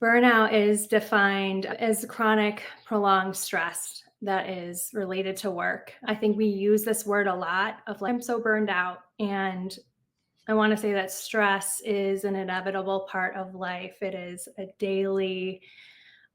Burnout is defined as chronic, prolonged stress that is related to work. I think we use this word a lot of like, I'm so burned out. And I want to say that stress is an inevitable part of life. It is a daily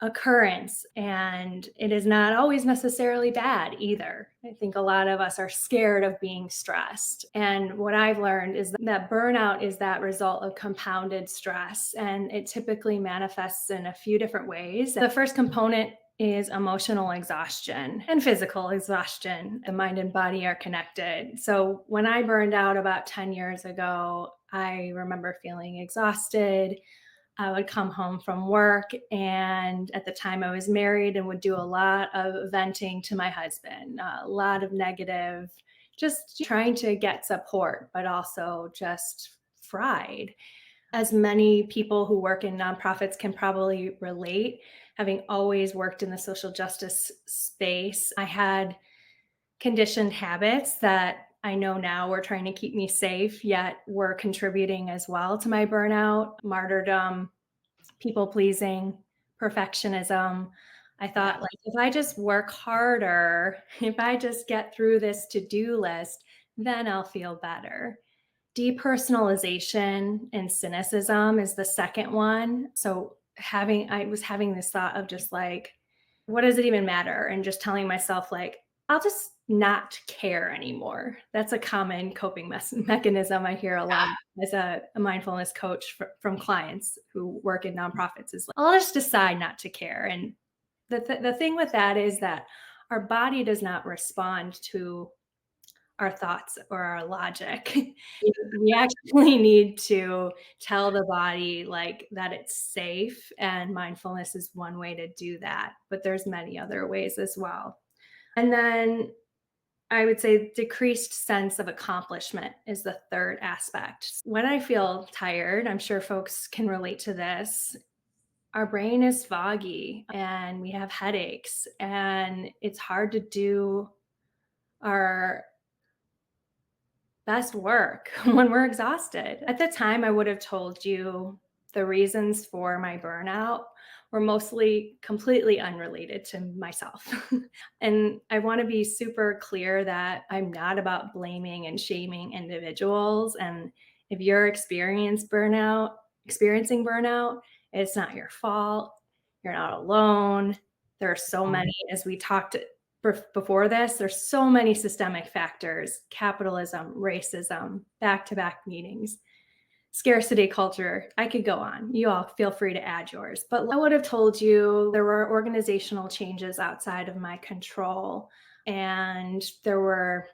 occurrence and it is not always necessarily bad either. I think a lot of us are scared of being stressed. And what I've learned is that burnout is that result of compounded stress, and it typically manifests in a few different ways. The first component is emotional exhaustion and physical exhaustion. The mind and body are connected. So when I burned out about 10 years ago, I remember feeling exhausted. I would come home from work, and at the time I was married and would do a lot of venting to my husband, a lot of negative, just trying to get support, but also just fried. As many people who work in nonprofits can probably relate, having always worked in the social justice space, I had conditioned habits that I know now were trying to keep me safe, yet were contributing as well to my burnout, martyrdom, people pleasing, perfectionism. I thought, Yeah. like, if I just work harder, if I just get through this to do list, then I'll feel better. Depersonalization and cynicism is the second one. So I was having this thought of just like, what does it even matter? And just telling myself, like, I'll just not care anymore. That's a common coping mechanism I hear a lot as a mindfulness coach from clients who work in nonprofits is like, I'll just decide not to care. And the thing with that is that our body does not respond to our thoughts or our logic. We actually need to tell the body like that it's safe, and mindfulness is one way to do that, but there's many other ways as well. And then I would say decreased sense of accomplishment is the third aspect. When I feel tired, I'm sure folks can relate to this. Our brain is foggy and we have headaches, and it's hard to do our best work when we're exhausted. At the time, I would have told you the reasons for my burnout were mostly completely unrelated to myself. And I want to be super clear that I'm not about blaming and shaming individuals. And if you're experiencing burnout, it's not your fault. You're not alone. There are so many, as we talked before this, there's so many systemic factors: capitalism, racism, back to back meetings, scarcity culture. I could go on. You all feel free to add yours. But I would have told you there were organizational changes outside of my control, and there were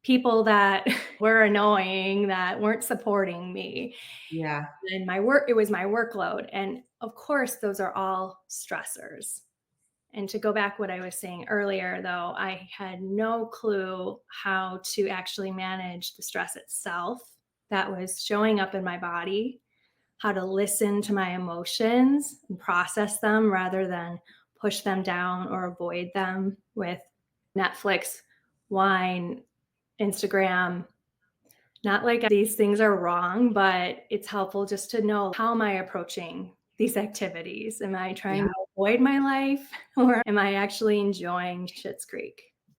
people that were annoying that weren't supporting me. Yeah. And my work, it was my workload. And of course, those are all stressors. And to go back what I was saying earlier, though, I had no clue how to actually manage the stress itself that was showing up in my body, how to listen to my emotions and process them rather than push them down or avoid them with Netflix, wine, Instagram. Not like these things are wrong, but it's helpful just to know, how am I approaching these activities? Am I trying Yeah. to avoid my life or am I actually enjoying Schitt's Creek?